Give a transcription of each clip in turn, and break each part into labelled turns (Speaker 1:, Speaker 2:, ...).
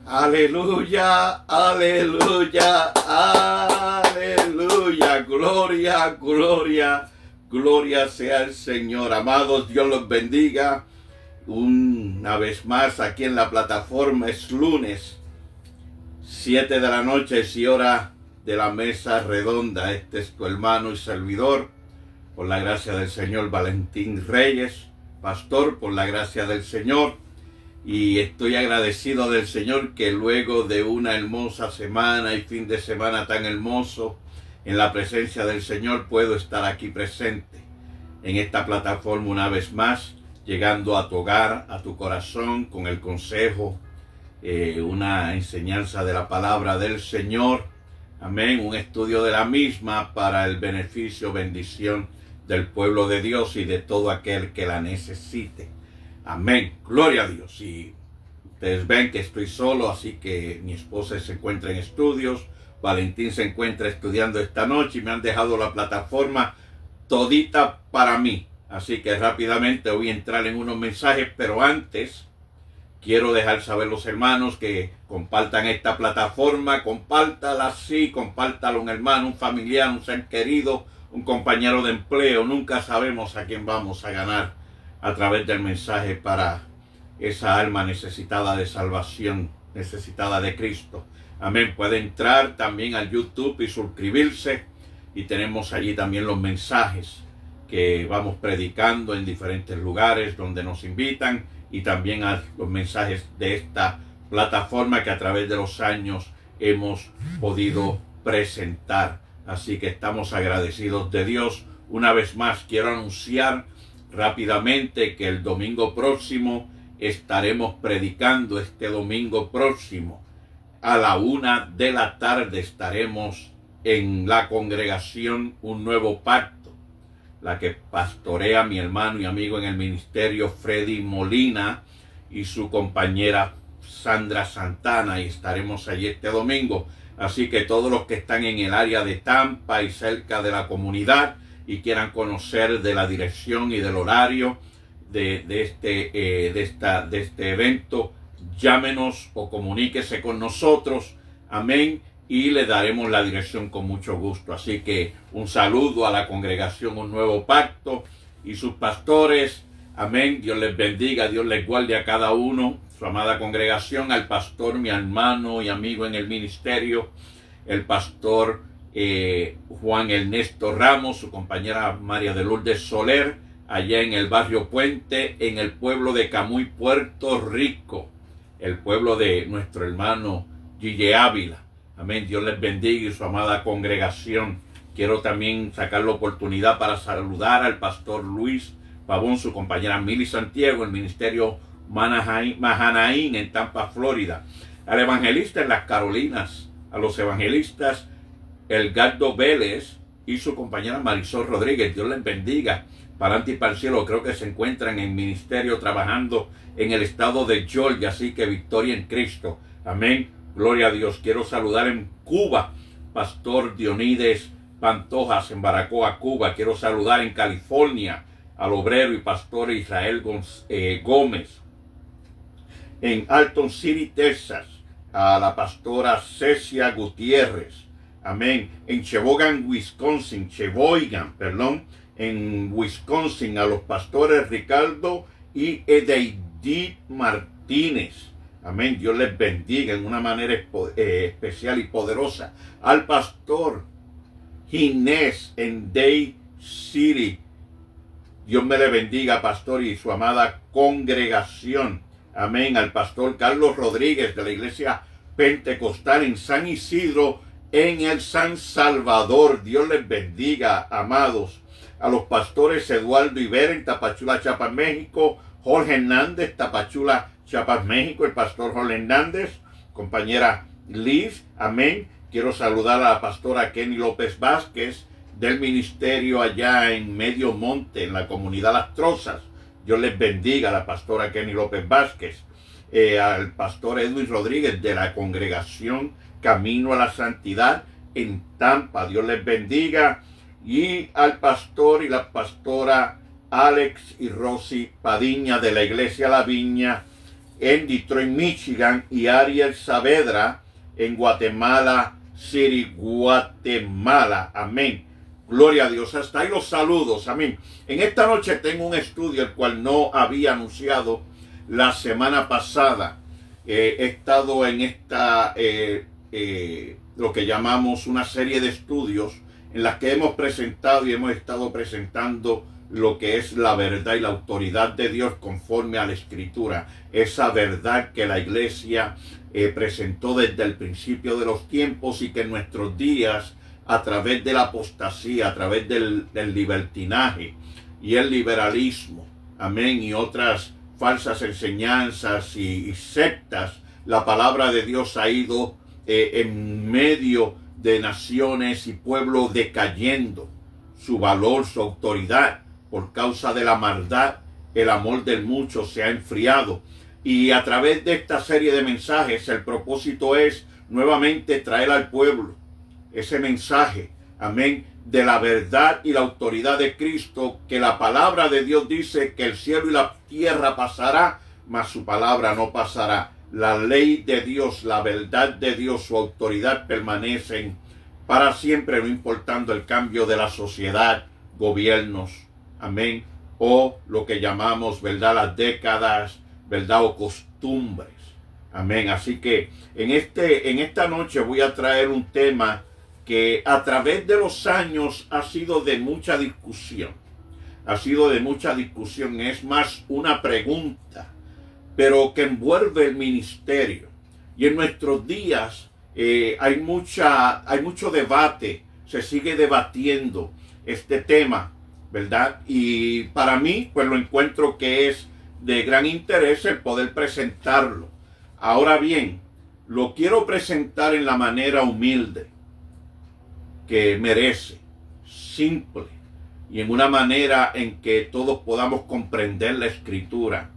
Speaker 1: Aleluya, aleluya, aleluya. Gloria, gloria, gloria sea el Señor. Amados, Dios los bendiga. Una vez más aquí en la plataforma es lunes, 7 de la noche, es hora de la mesa redonda. Este es tu hermano y servidor, por la gracia del Señor, Valentín Reyes, pastor, por la gracia del Señor. Y estoy agradecido del Señor que luego de una hermosa semana y fin de semana tan hermoso en la presencia del Señor puedo estar aquí presente en esta plataforma una vez más, llegando a tu hogar, a tu corazón, con el consejo, una enseñanza de la palabra del Señor, amén, un estudio de la misma para el beneficio, bendición del pueblo de Dios y de todo aquel que la necesite. Amén, gloria a Dios. Y ustedes ven que estoy solo, así que mi esposa se encuentra en estudios, Valentín se encuentra estudiando esta noche y me han dejado la plataforma todita para mí. Así que rápidamente voy a entrar en unos mensajes, pero antes quiero dejar saber a los hermanos que compartan esta plataforma, compártala así, compártala un hermano, un familiar, un ser querido, un compañero de empleo. Nunca sabemos a quién vamos a ganar a través del mensaje para esa alma necesitada de salvación, necesitada de Cristo. Amén. Puede entrar también al YouTube y suscribirse. Y tenemos allí también los mensajes que vamos predicando en diferentes lugares donde nos invitan. Y también a los mensajes de esta plataforma que a través de los años hemos podido presentar. Así que estamos agradecidos de Dios. Una vez más quiero anunciar rápidamente que el domingo próximo estaremos predicando. Este domingo próximo a la 1 de la tarde estaremos en la congregación Un Nuevo Pacto, la que pastorea mi hermano y amigo en el ministerio Freddy Molina y su compañera Sandra Santana, y estaremos allí este domingo. Así que todos los que están en el área de Tampa y cerca de la comunidad y quieran conocer de la dirección y del horario de este evento, llámenos o comuníquese con nosotros, amén, y le daremos la dirección con mucho gusto. Así que un saludo a la congregación Un Nuevo Pacto y sus pastores, amén. Dios les bendiga, Dios les guarde a cada uno, su amada congregación, al pastor, mi hermano y amigo en el ministerio, el pastor Juan Ernesto Ramos, su compañera María de Lourdes Soler, allá en el barrio Puente, en el pueblo de Camuy, Puerto Rico, el pueblo de nuestro hermano Gille Ávila. Amén, Dios les bendiga y su amada congregación. Quiero también sacar la oportunidad para saludar al pastor Luis Pavón, su compañera Mili Santiago, el ministerio Mahanaim en Tampa, Florida, al evangelista en las Carolinas, a los evangelistas Edgardo Vélez y su compañera Marisol Rodríguez. Dios les bendiga. Para adelante y para el cielo. Creo que se encuentran en ministerio trabajando en el estado de Georgia. Así que victoria en Cristo. Amén. Gloria a Dios. Quiero saludar en Cuba, pastor Dionides Pantojas en Baracoa, Cuba. Quiero saludar en California al obrero y pastor Israel Gómez. En Alton City, Texas, a la pastora Cecia Gutiérrez. Amén. En Sheboygan, en Wisconsin, a los pastores Ricardo y Edeidit Martínez. Amén. Dios les bendiga en una manera especial y poderosa. Al pastor Ginés en Day City. Dios me le bendiga, pastor, y su amada congregación. Amén. Al pastor Carlos Rodríguez de la iglesia pentecostal en San Isidro, en el San Salvador. Dios les bendiga, amados. A los pastores Eduardo Ibera en Tapachula, Chiapas, México. Jorge Hernández, Tapachula, Chiapas, México. El pastor Jorge Hernández, compañera Liz. Amén. Quiero saludar a la pastora Kenny López Vázquez del ministerio allá en Medio Monte, en la comunidad Las Trozas. Dios les bendiga, a la pastora Kenny López Vázquez. Al pastor Edwin Rodríguez de la congregación Camino a la Santidad en Tampa. Dios les bendiga. Y al pastor y la pastora Alex y Rosy Padiña de la iglesia La Viña en Detroit, Michigan, y Ariel Saavedra en Guatemala City, Guatemala. Amén. Gloria a Dios. Hasta ahí los saludos. Amén. En esta noche tengo un estudio el cual no había anunciado la semana pasada. He estado en esta, lo que llamamos una serie de estudios en las que hemos presentado y hemos estado presentando lo que es la verdad y la autoridad de Dios conforme a la Escritura. Esa verdad que la iglesia presentó desde el principio de los tiempos y que en nuestros días, a través de la apostasía, a través del libertinaje y el liberalismo, amén, y otras falsas enseñanzas y sectas, la palabra de Dios ha ido en medio de naciones y pueblos decayendo su valor, su autoridad, por causa de la maldad. El amor del mucho se ha enfriado. Y a través de esta serie de mensajes, el propósito es nuevamente traer al pueblo ese mensaje, amén, de la verdad y la autoridad de Cristo, que la palabra de Dios dice que el cielo y la tierra pasará, mas su palabra no pasará. La ley de Dios, la verdad de Dios, su autoridad permanecen para siempre, no importando el cambio de la sociedad, gobiernos, amén, o lo que llamamos, verdad, las décadas, verdad, o costumbres, amén. Así que en esta noche voy a traer un tema que a través de los años ha sido de mucha discusión. Ha sido de mucha discusión, es más una pregunta, pero que envuelve el ministerio. Y en nuestros días hay mucho debate, se sigue debatiendo este tema, ¿verdad? Y para mí, pues lo encuentro que es de gran interés el poder presentarlo. Ahora bien, lo quiero presentar en la manera humilde que merece, simple, y en una manera en que todos podamos comprender la Escritura.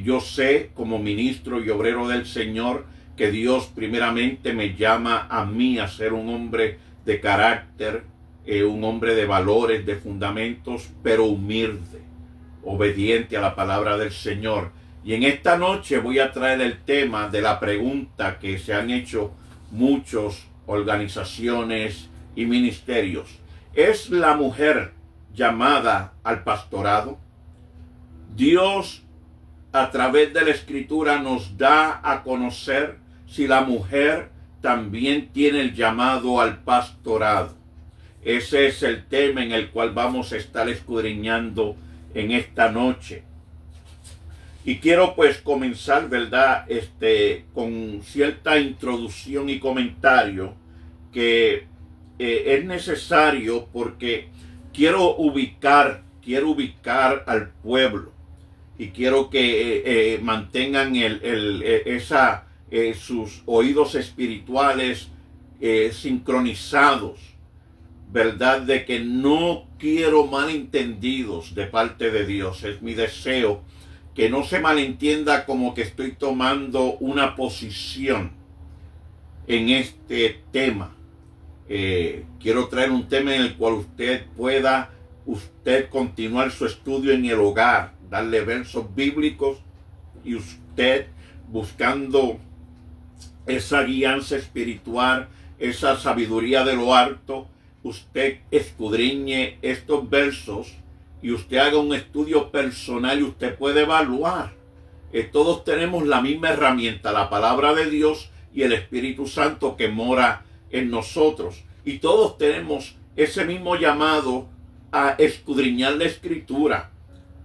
Speaker 1: Yo sé, como ministro y obrero del Señor, que Dios primeramente me llama a mí a ser un hombre de carácter, un hombre de valores, de fundamentos, pero humilde, obediente a la palabra del Señor. Y en esta noche voy a traer el tema de la pregunta que se han hecho muchas organizaciones y ministerios. ¿Es la mujer llamada al pastorado? Dios, a través de la Escritura, nos da a conocer si la mujer también tiene el llamado al pastorado. Ese es el tema en el cual vamos a estar escudriñando en esta noche. Y quiero pues comenzar, ¿verdad?, con cierta introducción y comentario que es necesario porque quiero ubicar al pueblo y quiero que mantengan sus oídos espirituales sincronizados, ¿verdad? De que no quiero malentendidos de parte de Dios. Es mi deseo que no se malentienda como que estoy tomando una posición en este tema. Quiero traer un tema en el cual usted pueda continuar su estudio en el hogar, darle versos bíblicos y usted buscando esa guianza espiritual, esa sabiduría de lo alto, usted escudriñe estos versos y usted haga un estudio personal y usted puede evaluar. Todos tenemos la misma herramienta, la palabra de Dios y el Espíritu Santo que mora en nosotros. Y todos tenemos ese mismo llamado a escudriñar la Escritura,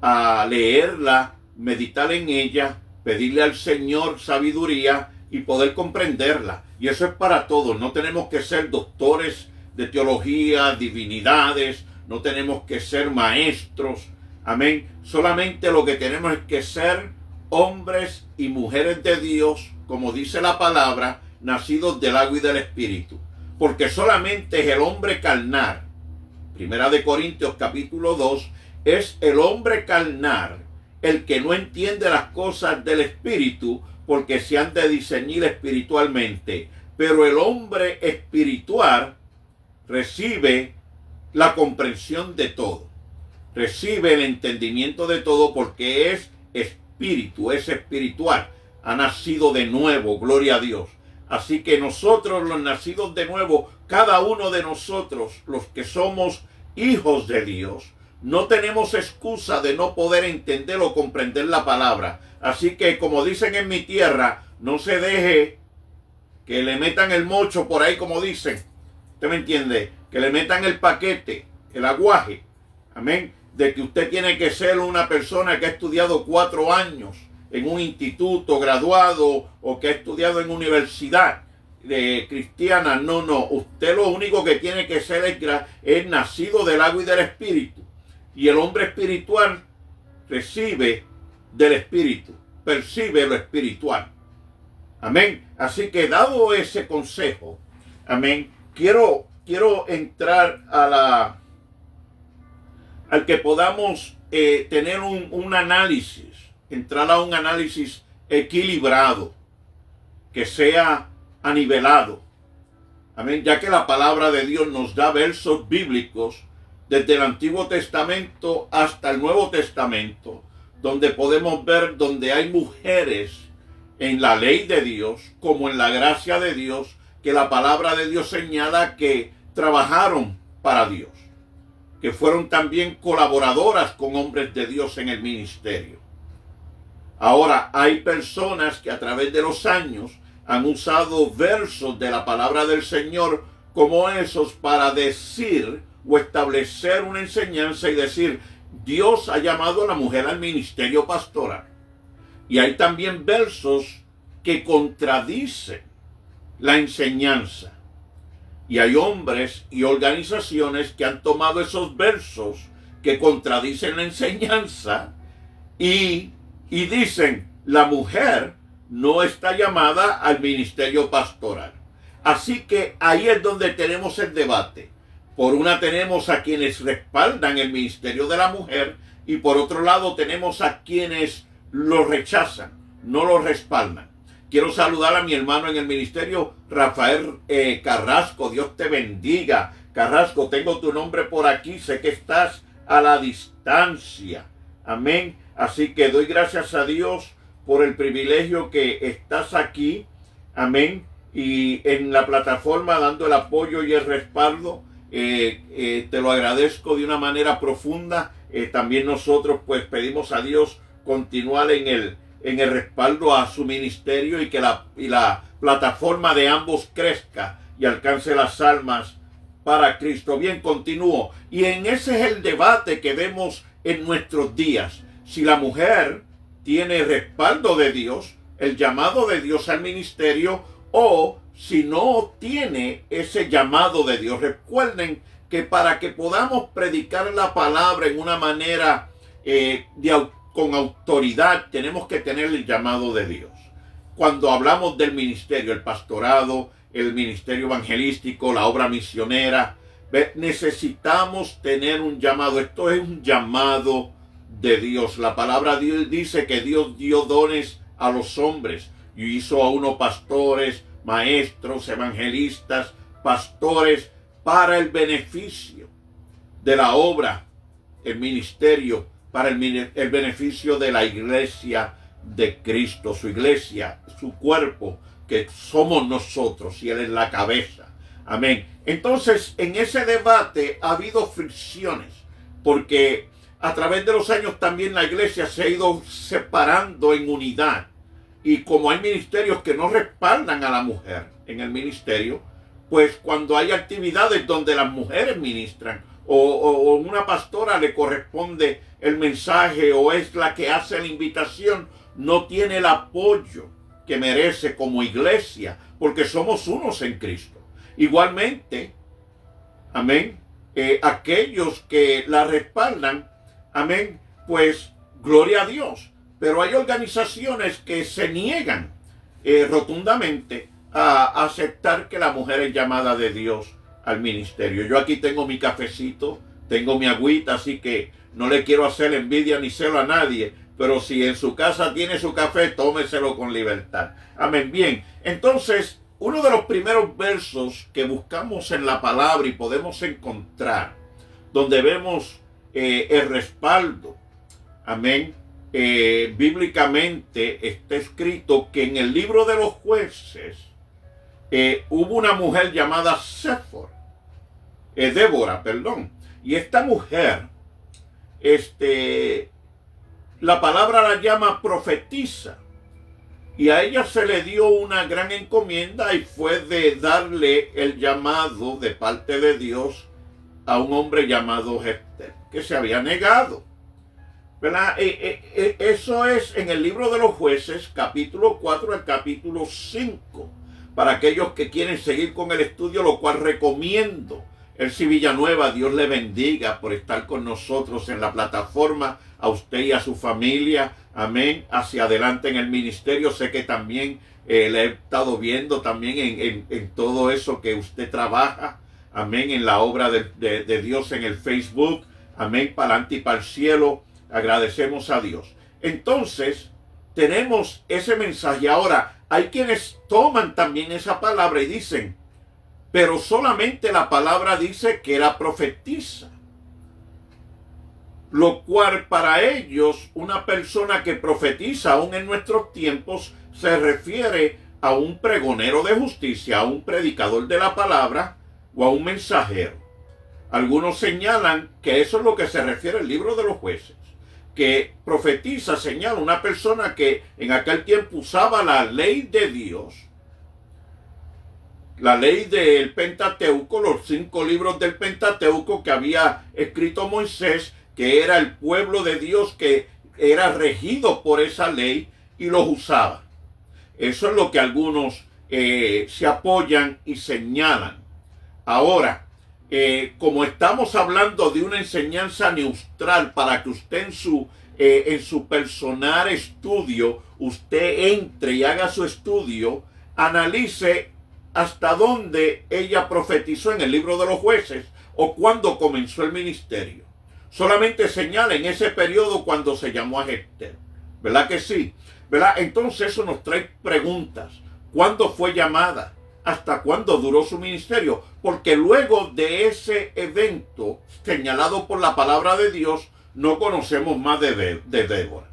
Speaker 1: a leerla, meditar en ella, pedirle al Señor sabiduría y poder comprenderla. Y eso es para todos. No tenemos que ser doctores de teología, divinidades, no tenemos que ser maestros, amén. Solamente lo que tenemos es que ser hombres y mujeres de Dios, como dice la palabra, nacidos del agua y del Espíritu. Porque solamente es el hombre carnal, Primera de Corintios capítulo 2, es el hombre carnal el que no entiende las cosas del Espíritu, porque se han de discernir espiritualmente. Pero el hombre espiritual recibe la comprensión de todo, recibe el entendimiento de todo, porque es espíritu, es espiritual. ha nacido de nuevo, gloria a Dios. Así que nosotros, los nacidos de nuevo, cada uno de nosotros, los que somos hijos de Dios, no tenemos excusa de no poder entender o comprender la palabra. Así que, como dicen en mi tierra, no se deje que le metan el mocho por ahí, como dicen. ¿Usted me entiende? Que le metan el paquete, el aguaje. Amén. De que usted tiene que ser una persona que ha estudiado 4 años en un instituto, graduado, o que ha estudiado en universidad cristiana. No, no. Usted lo único que tiene que ser es nacido del agua y del espíritu. Y el hombre espiritual recibe del espíritu, percibe lo espiritual. Amén. Así que dado ese consejo, amén, quiero entrar al que podamos tener un análisis, entrar a un análisis equilibrado, que sea anivelado. Amén. Ya que la palabra de Dios nos da versos bíblicos desde el Antiguo Testamento hasta el Nuevo Testamento, donde podemos ver donde hay mujeres en la ley de Dios, como en la gracia de Dios, que la palabra de Dios señala que trabajaron para Dios, que fueron también colaboradoras con hombres de Dios en el ministerio. Ahora, hay personas que a través de los años han usado versos de la palabra del Señor como esos para decir o establecer una enseñanza y decir, Dios ha llamado a la mujer al ministerio pastoral. Y hay también versos que contradicen la enseñanza. Y hay hombres y organizaciones que han tomado esos versos que contradicen la enseñanza y dicen, la mujer no está llamada al ministerio pastoral. Así que ahí es donde tenemos el debate. Por una tenemos a quienes respaldan el ministerio de la mujer y por otro lado tenemos a quienes lo rechazan, no lo respaldan. Quiero saludar a mi hermano en el ministerio, Rafael Carrasco. Dios te bendiga. Carrasco, tengo tu nombre por aquí. Sé que estás a la distancia. Amén. Así que doy gracias a Dios por el privilegio que estás aquí. Amén. Y en la plataforma dando el apoyo y el respaldo. Te lo agradezco de una manera profunda. También nosotros pues pedimos a Dios continuar en el respaldo a su ministerio y que la plataforma de ambos crezca y alcance las almas para Cristo. Bien, continúo. Y ese es el debate que vemos en nuestros días. Si la mujer tiene respaldo de Dios, el llamado de Dios al ministerio, o si no tiene ese llamado de Dios. Recuerden que para que podamos predicar la palabra en una manera con autoridad, tenemos que tener el llamado de Dios. Cuando hablamos del ministerio, el pastorado, el ministerio evangelístico, la obra misionera, necesitamos tener un llamado. Esto es un llamado de Dios. La palabra de Dios dice que Dios dio dones a los hombres y hizo a unos pastores, maestros, evangelistas, pastores, para el beneficio de la obra, el ministerio, para el beneficio de la iglesia de Cristo, su iglesia, su cuerpo, que somos nosotros y Él es la cabeza. Amén. Entonces, en ese debate ha habido fricciones, porque a través de los años también la iglesia se ha ido separando en unidad. Y como hay ministerios que no respaldan a la mujer en el ministerio, pues cuando hay actividades donde las mujeres ministran o una pastora le corresponde el mensaje o es la que hace la invitación, no tiene el apoyo que merece como iglesia, porque somos unos en Cristo. Igualmente, amén, aquellos que la respaldan, amén, pues gloria a Dios. Pero hay organizaciones que se niegan rotundamente a aceptar que la mujer es llamada de Dios al ministerio. Yo aquí tengo mi cafecito, tengo mi agüita, así que no le quiero hacer envidia ni celo a nadie, pero si en su casa tiene su café, tómeselo con libertad. Amén. Bien, entonces, uno de los primeros versos que buscamos en la palabra y podemos encontrar, donde vemos el respaldo, amén, bíblicamente está escrito que en el libro de los jueces hubo una mujer llamada Débora, perdón. Y esta mujer, la palabra la llama profetisa. Y a ella se le dio una gran encomienda y fue de darle el llamado de parte de Dios a un hombre llamado Jefté, que se había negado. ¿Verdad? Eso es en el libro de los jueces, capítulo 4 al capítulo 5. Para aquellos que quieren seguir con el estudio, lo cual recomiendo. Elsie Villanueva, Dios le bendiga por estar con nosotros en la plataforma, a usted y a su familia. Amén. Hacia adelante en el ministerio. Sé que también le he estado viendo también en todo eso que usted trabaja. Amén. En la obra de Dios en el Facebook. Amén. Para adelante y para el cielo. Agradecemos a Dios. Entonces, tenemos ese mensaje. Ahora, hay quienes toman también esa palabra y dicen, pero solamente la palabra dice que era profetisa. Lo cual para ellos, una persona que profetiza aún en nuestros tiempos, se refiere a un pregonero de justicia, a un predicador de la palabra o a un mensajero. Algunos señalan que eso es lo que se refiere al libro de los jueces. Que profetiza, señala una persona que en aquel tiempo usaba la ley de Dios, la ley del Pentateuco, los 5 libros del Pentateuco que había escrito Moisés, que era el pueblo de Dios que era regido por esa ley y los usaba. Eso es lo que algunos se apoyan y señalan. Ahora, como estamos hablando de una enseñanza neutral para que usted en su personal estudio, usted entre y haga su estudio, analice hasta dónde ella profetizó en el libro de los jueces o cuándo comenzó el ministerio. Solamente señala en ese periodo cuando se llamó a Jefté. ¿Verdad que sí? ¿Verdad? Entonces eso nos trae preguntas. ¿Cuándo fue llamada? ¿Hasta cuándo duró su ministerio? Porque luego de ese evento señalado por la palabra de Dios, no conocemos más de Débora.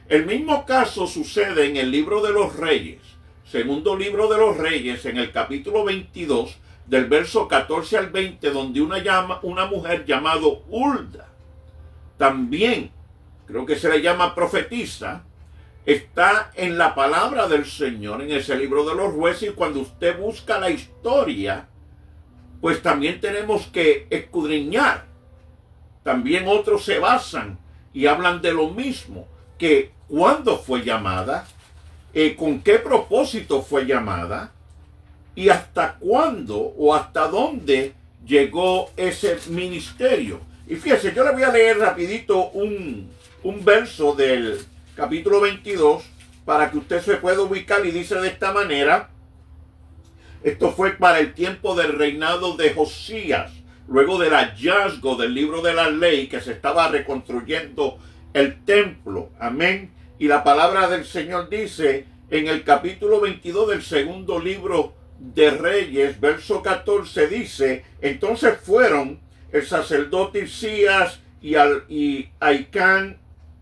Speaker 1: El mismo caso sucede en el libro de los Reyes, segundo libro de los Reyes, en el capítulo 22, del verso 14 al 20, donde una mujer llamada Hulda, también creo que se le llama profetisa, está en la palabra del Señor, en ese libro de los jueces, y cuando usted busca la historia, pues también tenemos que escudriñar. También otros se basan y hablan de lo mismo, que cuándo fue llamada, con qué propósito fue llamada, y hasta cuándo o hasta dónde llegó ese ministerio. Y fíjese, yo le voy a leer rapidito un verso del capítulo 22, para que usted se pueda ubicar, y dice de esta manera: esto fue para el tiempo del reinado de Josías, luego del hallazgo del libro de la ley, que se estaba reconstruyendo el templo. Amén. Y la palabra del Señor dice en el capítulo 22 del segundo libro de Reyes, verso 14, dice: entonces fueron el sacerdote Hilcías y Ahicam,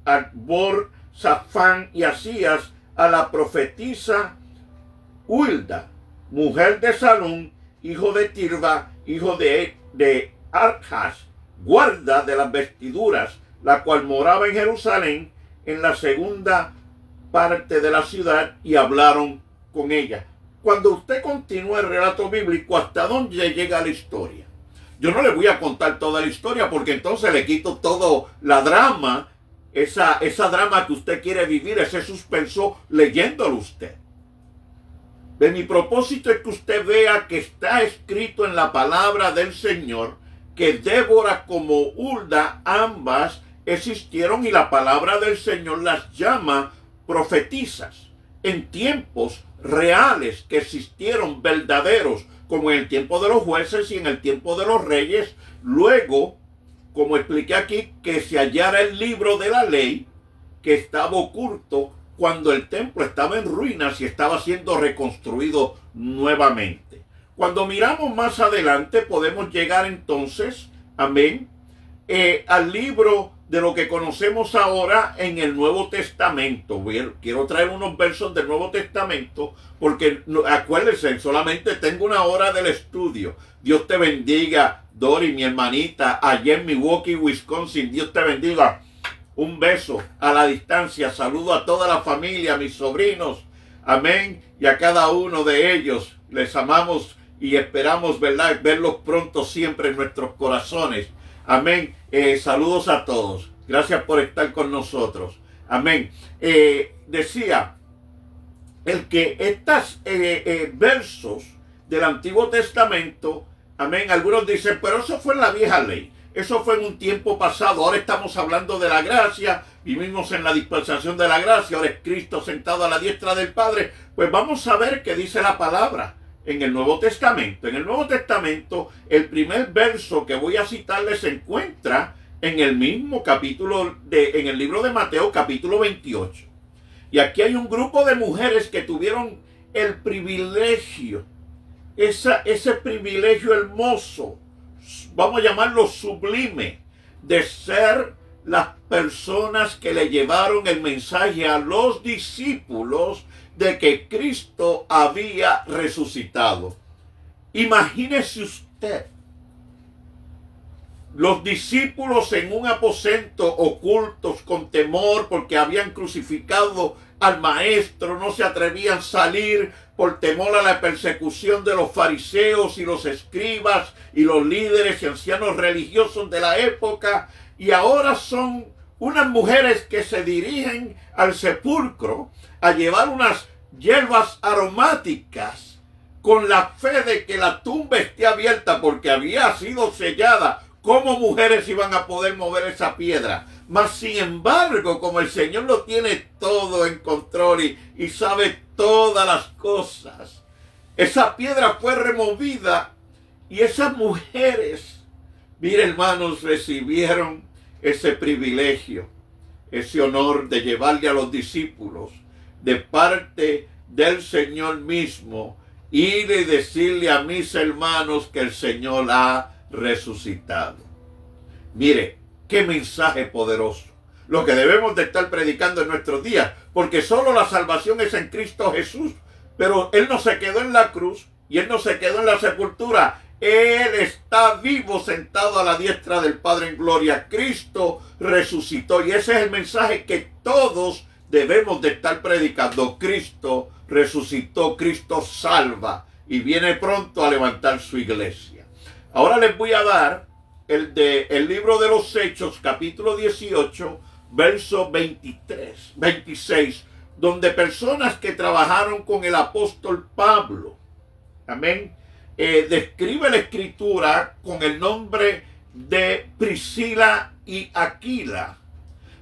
Speaker 1: Acbor, Safán y Asías a la profetisa Hulda, mujer de Salum, hijo de Tirba, hijo de Arjas, guarda de las vestiduras, la cual moraba en Jerusalén, en la segunda parte de la ciudad, y hablaron con ella. Cuando usted continúa el relato bíblico, ¿hasta dónde llega la historia? Yo no le voy a contar toda la historia, porque entonces le quito todo la drama, esa drama que usted quiere vivir, ese suspenso, leyéndolo usted. De mi propósito es que usted vea que está escrito en la palabra del Señor que Débora como Hulda, ambas existieron, y la palabra del Señor las llama profetisas en tiempos reales que existieron, verdaderos, como en el tiempo de los jueces y en el tiempo de los reyes. Luego, como expliqué aquí, que se hallara el libro de la ley que estaba oculto cuando el templo estaba en ruinas y estaba siendo reconstruido nuevamente. Cuando miramos más adelante podemos llegar entonces, amén, al libro de lo que conocemos ahora en el Nuevo Testamento. Quiero traer unos versos del Nuevo Testamento porque acuérdense, solamente tengo una hora del estudio. Dios te bendiga, Dori, mi hermanita, allá en Milwaukee, Wisconsin. Dios te bendiga. Un beso a la distancia. Saludo a toda la familia, a mis sobrinos. Amén. Y a cada uno de ellos. Les amamos y esperamos, ¿verdad?, verlos pronto siempre en nuestros corazones. Amén. Saludos a todos. Gracias por estar con nosotros. Amén. Decía el que estos versos del Antiguo Testamento, amén, algunos dicen, pero eso fue en la vieja ley. Eso fue en un tiempo pasado. Ahora estamos hablando de la gracia. Vivimos en la dispensación de la gracia. Ahora es Cristo sentado a la diestra del Padre. Pues vamos a ver qué dice la palabra en el Nuevo Testamento. En el Nuevo Testamento, el primer verso que voy a citarles se encuentra en el mismo capítulo, en el libro de Mateo, capítulo 28. Y aquí hay un grupo de mujeres que tuvieron el privilegio, ese privilegio hermoso, vamos a llamarlo sublime, de ser las personas que le llevaron el mensaje a los discípulos de que Cristo había resucitado. Imagínese usted, los discípulos en un aposento ocultos con temor porque habían crucificado al maestro, no se atrevían a salir por temor a la persecución de los fariseos y los escribas y los líderes y ancianos religiosos de la época, y ahora son unas mujeres que se dirigen al sepulcro a llevar unas hierbas aromáticas con la fe de que la tumba esté abierta porque había sido sellada. ¿Cómo mujeres iban a poder mover esa piedra? Mas sin embargo, como el Señor lo tiene todo en control y sabe todas las cosas, esa piedra fue removida y esas mujeres, mire hermanos, recibieron ese privilegio, ese honor de llevarle a los discípulos de parte del Señor mismo, ir y decirle a mis hermanos que el Señor ha resucitado. Mire, qué mensaje poderoso. Lo que debemos de estar predicando en nuestros días, porque solo la salvación es en Cristo Jesús. Pero Él no se quedó en la cruz y Él no se quedó en la sepultura. Él está vivo sentado a la diestra del Padre en gloria. Cristo resucitó y ese es el mensaje que todos debemos de estar predicando. Cristo resucitó, Cristo salva y viene pronto a levantar su iglesia. Ahora les voy a dar el libro de los Hechos, capítulo 18, verso 26, donde personas que trabajaron con el apóstol Pablo, amén, describe la escritura con el nombre de Priscila y Aquila,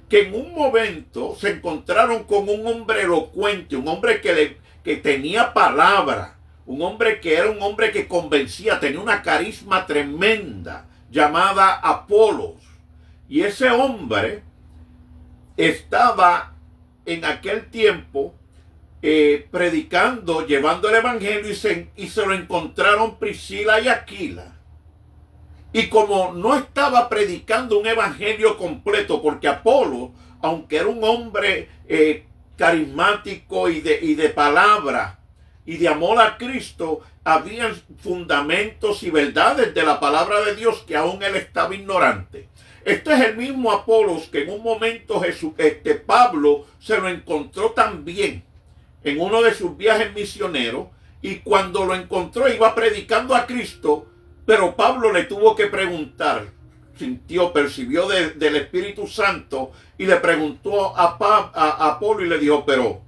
Speaker 1: que en un momento se encontraron con un hombre elocuente, un hombre que tenía palabra, un hombre que era un hombre que convencía, tenía una carisma tremenda, llamada Apolos. Y ese hombre estaba en aquel tiempo predicando, llevando el evangelio, y se lo encontraron Priscila y Aquila. Y como no estaba predicando un evangelio completo, porque Apolo, aunque era un hombre carismático y de palabra y de amor a Cristo, había fundamentos y verdades de la palabra de Dios que aún él estaba ignorante. Este es el mismo Apolos que en un momento Pablo se lo encontró también en uno de sus viajes misioneros, y cuando lo encontró iba predicando a Cristo, pero Pablo le tuvo que preguntar, percibió del Espíritu Santo y le preguntó a Apolo y le dijo, pero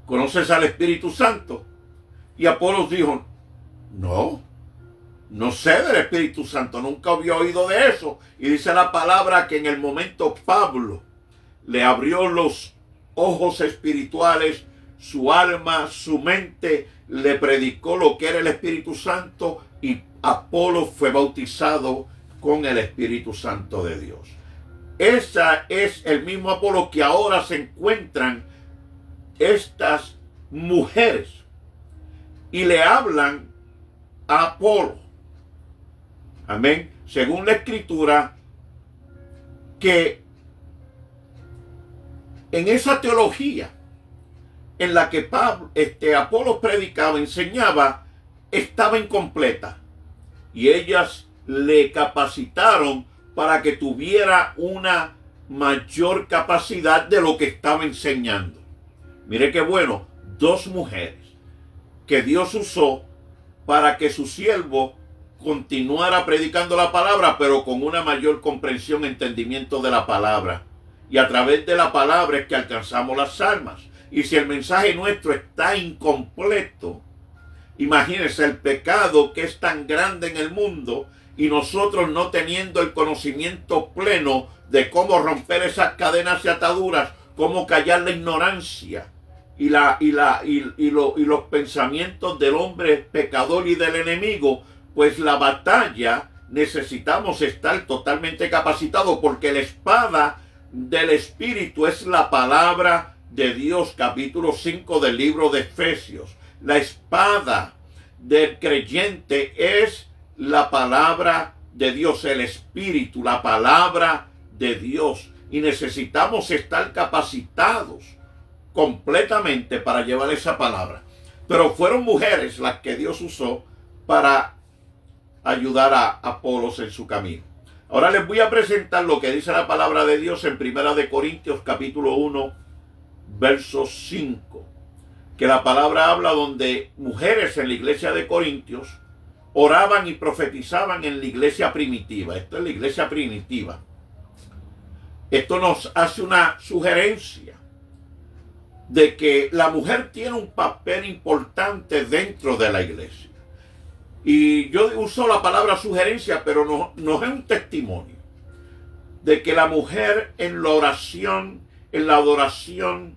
Speaker 1: ¿conoces al Espíritu Santo? Y Apolos dijo, no sé del Espíritu Santo, nunca había oído de eso. Y dice la palabra que en el momento Pablo le abrió los ojos espirituales, su alma, su mente, le predicó lo que era el Espíritu Santo, y Apolo fue bautizado con el Espíritu Santo de Dios. Esa es el mismo Apolo que ahora se encuentran estas mujeres y le hablan a Apolo. Amén. Según la escritura, que en esa teología en la que Apolos predicaba, enseñaba, estaba incompleta. Y ellas le capacitaron para que tuviera una mayor capacidad de lo que estaba enseñando. Mire qué bueno, 2 mujeres que Dios usó para que su siervo continuara predicando la palabra, pero con una mayor comprensión, entendimiento de la palabra. Y a través de la palabra es que alcanzamos las almas. Y si el mensaje nuestro está incompleto, imagínense el pecado que es tan grande en el mundo y nosotros no teniendo el conocimiento pleno de cómo romper esas cadenas y ataduras, cómo callar la ignorancia y los pensamientos del hombre pecador y del enemigo, pues la batalla necesitamos estar totalmente capacitados, porque la espada del Espíritu es la palabra de Dios, capítulo 5 del libro de Efesios. La espada del creyente es la palabra de Dios, el Espíritu, la palabra de Dios. Y necesitamos estar capacitados completamente para llevar esa palabra. Pero fueron mujeres las que Dios usó para ayudar a Apolos en su camino. Ahora les voy a presentar lo que dice la palabra de Dios en 1 Corintios capítulo 1, verso 5. Que la palabra habla donde mujeres en la iglesia de Corintios oraban y profetizaban en la iglesia primitiva. Esto es la iglesia primitiva. Esto nos hace una sugerencia de que la mujer tiene un papel importante dentro de la iglesia. Y yo uso la palabra sugerencia, pero no es un testimonio de que la mujer en la oración, en la adoración,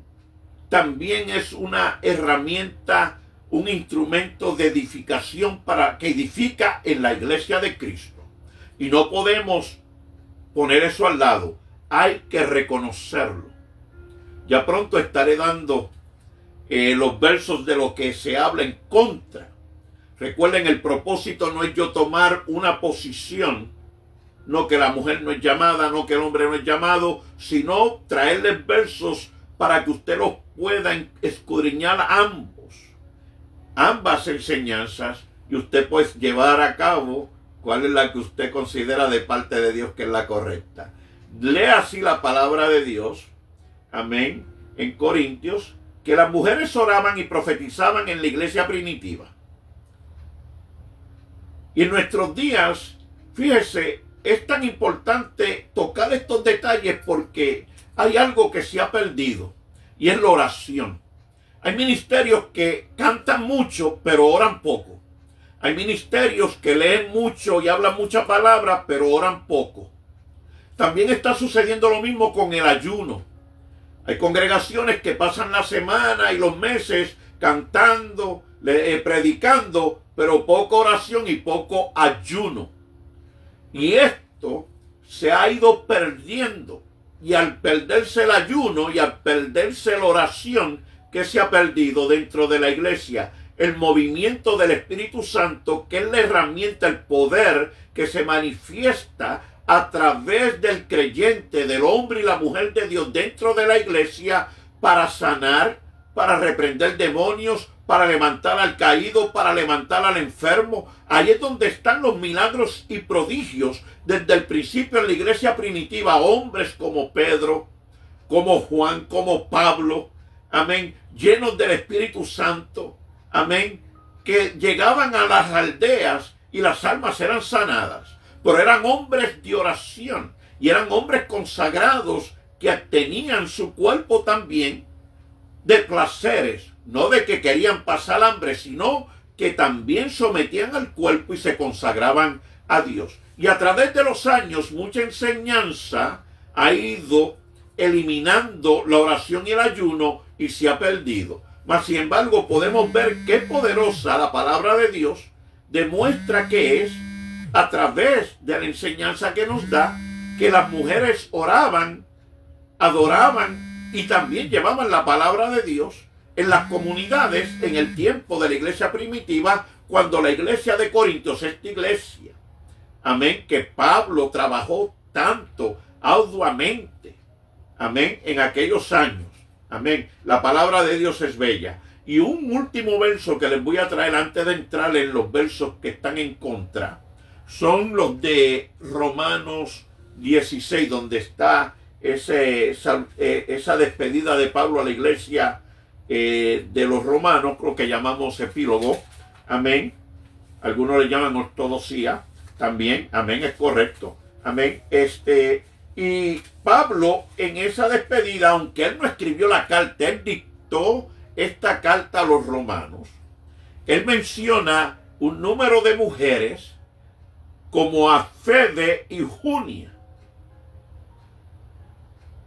Speaker 1: también es una herramienta, un instrumento de edificación que edifica en la iglesia de Cristo. Y no podemos poner eso al lado. Hay que reconocerlo. Ya pronto estaré dando los versos de lo que se habla en contra. Recuerden, el propósito no es yo tomar una posición, no que la mujer no es llamada, no que el hombre no es llamado, sino traerles versos para que usted los pueda escudriñar ambas enseñanzas, y usted pues llevar a cabo cuál es la que usted considera de parte de Dios que es la correcta. Lea así la palabra de Dios, amén, en Corintios, que las mujeres oraban y profetizaban en la iglesia primitiva. Y en nuestros días, fíjese, es tan importante tocar estos detalles porque hay algo que se ha perdido, y es la oración. Hay ministerios que cantan mucho, pero oran poco. Hay ministerios que leen mucho y hablan mucha palabra, pero oran poco. También está sucediendo lo mismo con el ayuno. Hay congregaciones que pasan la semana y los meses cantando, predicando, pero poca oración y poco ayuno. Y esto se ha ido perdiendo. Y al perderse el ayuno y al perderse la oración, ¿qué se ha perdido dentro de la iglesia? El movimiento del Espíritu Santo, que es la herramienta, el poder que se manifiesta a través del creyente, del hombre y la mujer de Dios dentro de la iglesia, para sanar, para reprender demonios, para levantar al caído, para levantar al enfermo. Ahí es donde están los milagros y prodigios desde el principio en la iglesia primitiva. Hombres como Pedro, como Juan, como Pablo, amén, llenos del Espíritu Santo, amén, que llegaban a las aldeas y las almas eran sanadas. Pero eran hombres de oración y eran hombres consagrados que tenían su cuerpo también de placeres, no de que querían pasar hambre, sino que también sometían al cuerpo y se consagraban a Dios. Y a través de los años, mucha enseñanza ha ido eliminando la oración y el ayuno y se ha perdido. Mas, sin embargo, podemos ver qué poderosa la palabra de Dios demuestra que es a través de la enseñanza que nos da, que las mujeres oraban, adoraban y también llevaban la palabra de Dios en las comunidades en el tiempo de la iglesia primitiva, cuando la iglesia de Corintios, esta iglesia, amén, que Pablo trabajó tanto arduamente. Amén. En aquellos años. Amén. La palabra de Dios es bella. Y un último verso que les voy a traer antes de entrar en los versos que están en contra, son los de Romanos 16, donde está esa despedida de Pablo a la iglesia de los romanos, lo que llamamos epílogo. Amén. Algunos le llaman ortodoxia también. Amén, es correcto. Amén. Y Pablo en esa despedida, aunque él no escribió la carta, él dictó esta carta a los romanos. Él menciona un número de mujeres como a Febe y Junia,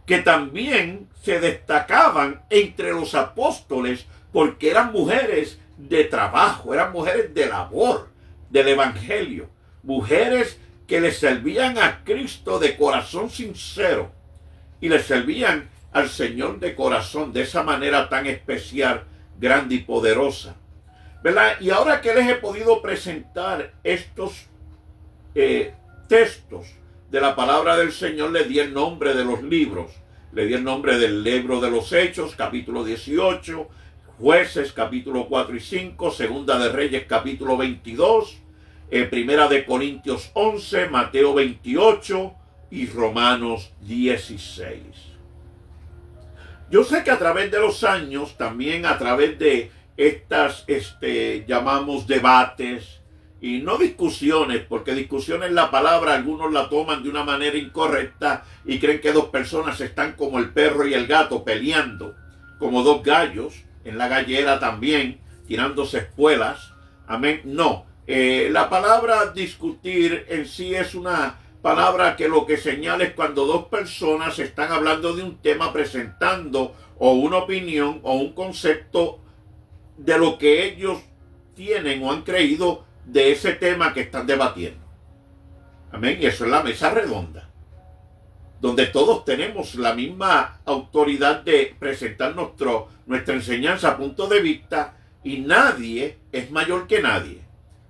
Speaker 1: que también se destacaban entre los apóstoles porque eran mujeres de trabajo, eran mujeres de labor del evangelio, mujeres que le servían a Cristo de corazón sincero y le servían al Señor de corazón de esa manera tan especial, grande y poderosa, ¿verdad? Y ahora que les he podido presentar estos textos de la palabra del Señor, le di el nombre de los libros. Le di el nombre del libro de los Hechos, capítulo 18, Jueces, capítulo 4 y 5, Segunda de Reyes, capítulo 22, Primera de Corintios 11, Mateo 28 y Romanos 16. Yo sé que a través de los años, también a través de estas, llamamos debates, y no discusiones, porque discusiones la palabra, algunos la toman de una manera incorrecta y creen que dos personas están como el perro y el gato peleando, como dos gallos en la gallera también, tirándose espuelas. Amén. No, la palabra discutir en sí es una palabra que lo que señala es cuando dos personas están hablando de un tema, presentando o una opinión o un concepto de lo que ellos tienen o han creído de ese tema que están debatiendo. Amén. Y eso es la mesa redonda, donde todos tenemos la misma autoridad de presentar nuestra enseñanza, punto de vista, y nadie es mayor que nadie.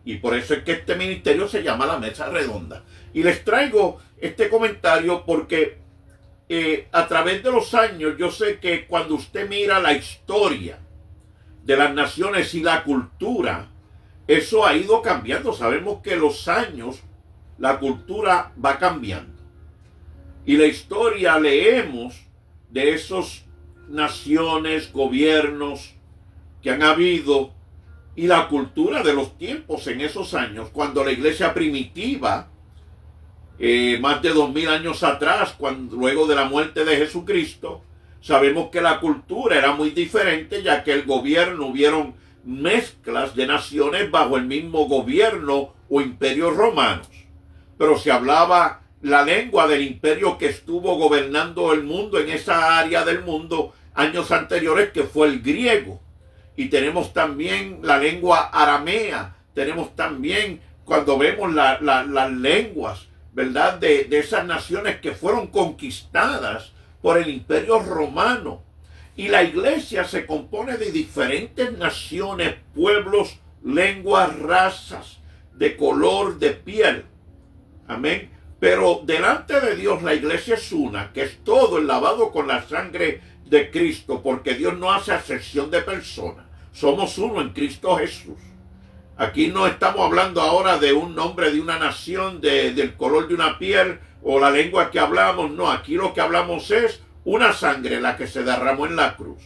Speaker 1: Y por eso es que este ministerio se llama la mesa redonda. Y les traigo este comentario porque a través de los años yo sé que cuando usted mira la historia de las naciones y la cultura, eso ha ido cambiando. Sabemos que los años, la cultura va cambiando. Y la historia leemos de esas naciones, gobiernos que han habido y la cultura de los tiempos en esos años, cuando la iglesia primitiva, más de 2000 años atrás, luego de la muerte de Jesucristo, sabemos que la cultura era muy diferente, ya que el gobierno hubieron mezclas de naciones bajo el mismo gobierno o imperios romanos, pero se hablaba la lengua del imperio que estuvo gobernando el mundo en esa área del mundo años anteriores, que fue el griego. Y tenemos también la lengua aramea, tenemos también, cuando vemos las lenguas, ¿verdad?, de esas naciones que fueron conquistadas por el imperio romano. Y la iglesia se compone de diferentes naciones, pueblos, lenguas, razas, de color, de piel. Amén. Pero delante de Dios la iglesia es una, que es todo el lavado con la sangre de Cristo, porque Dios no hace acepción de personas. Somos uno en Cristo Jesús. Aquí no estamos hablando ahora de un nombre de una nación, del color de una piel o la lengua que hablamos. No, aquí lo que hablamos es una sangre, la que se derramó en la cruz.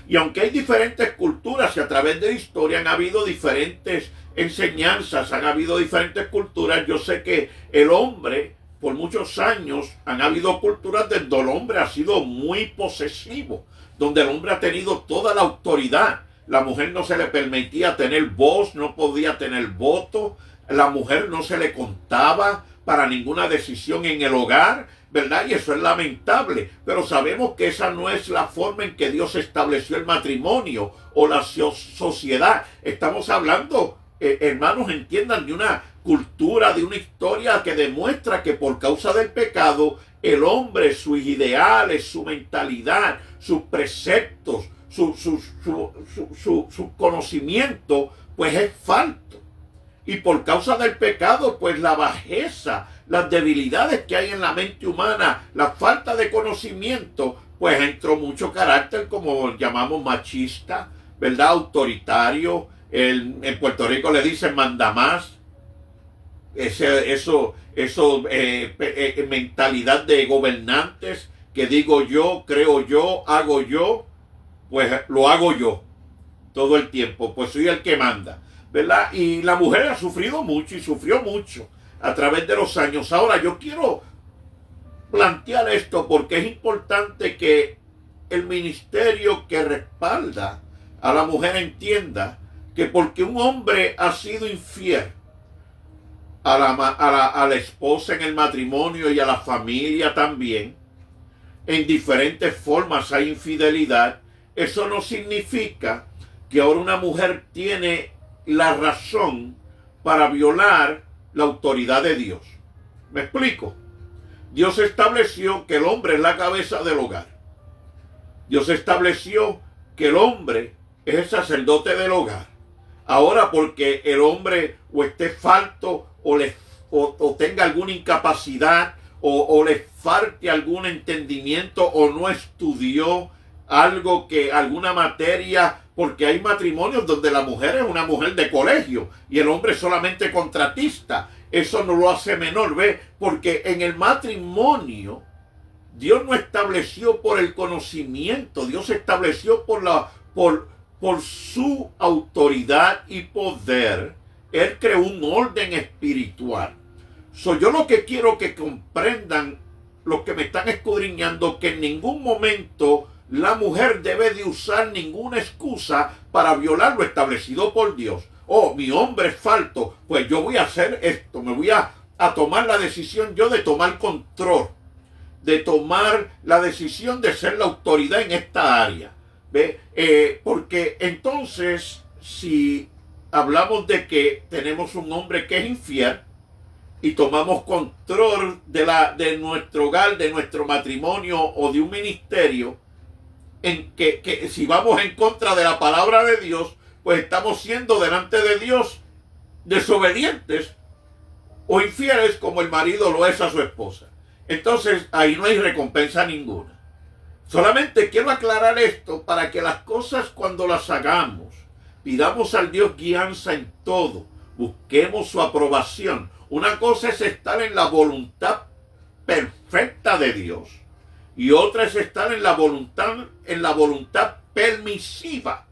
Speaker 1: Y aunque hay diferentes culturas y a través de la historia han habido diferentes enseñanzas, han habido diferentes culturas, yo sé que el hombre, por muchos años, han habido culturas donde el hombre ha sido muy posesivo, donde el hombre ha tenido toda la autoridad. La mujer no se le permitía tener voz, no podía tener voto, la mujer no se le contaba para ninguna decisión en el hogar, ¿verdad? Y eso es lamentable, pero sabemos que esa no es la forma en que Dios estableció el matrimonio o la sociedad. Estamos hablando, hermanos, entiendan, de una cultura, de una historia que demuestra que por causa del pecado, el hombre, sus ideales, su mentalidad, sus preceptos, su conocimiento, pues es falto. Y por causa del pecado, pues la bajeza, las debilidades que hay en la mente humana, la falta de conocimiento, pues entró mucho carácter, como llamamos machista, ¿verdad? Autoritario. En Puerto Rico le dicen mandamás. Mentalidad de gobernantes, que digo yo, creo yo, hago yo, pues lo hago yo todo el tiempo, pues soy el que manda, ¿verdad? Y la mujer ha sufrido mucho y sufrió mucho a través de los años. Ahora yo quiero plantear esto porque es importante que el ministerio que respalda a la mujer entienda que porque un hombre ha sido infiel a la esposa en el matrimonio y a la familia también, en diferentes formas hay infidelidad, eso no significa que ahora una mujer tiene la razón para violar la autoridad de Dios. ¿Me explico? Dios estableció que el hombre es la cabeza del hogar. Dios estableció que el hombre es el sacerdote del hogar. Ahora, porque el hombre o esté falto o tenga alguna incapacidad o le falte algún entendimiento o no estudió alguna materia, porque hay matrimonios donde la mujer es una mujer de colegio y el hombre es solamente contratista. Eso no lo hace menor, ¿ve? Porque en el matrimonio Dios no estableció por el conocimiento, Dios estableció por su autoridad y poder. Él creó un orden espiritual. Yo lo que quiero que comprendan los que me están escudriñando, que en ningún momento la mujer debe de usar ninguna excusa para violar lo establecido por Dios. Oh, mi hombre es falto, pues yo voy a hacer esto, me voy a tomar la decisión yo de tomar control, de tomar la decisión de ser la autoridad en esta área. ¿Ve? Porque entonces, si hablamos de que tenemos un hombre que es infiel y tomamos control de nuestro hogar, de nuestro matrimonio o de un ministerio, en que si vamos en contra de la palabra de Dios, pues estamos siendo delante de Dios desobedientes o infieles como el marido lo es a su esposa. Entonces ahí no hay recompensa ninguna. Solamente quiero aclarar esto para que las cosas, cuando las hagamos, pidamos al Dios guianza en todo, busquemos su aprobación. Una cosa es estar en la voluntad perfecta de Dios y otra es estar en la voluntad permisiva.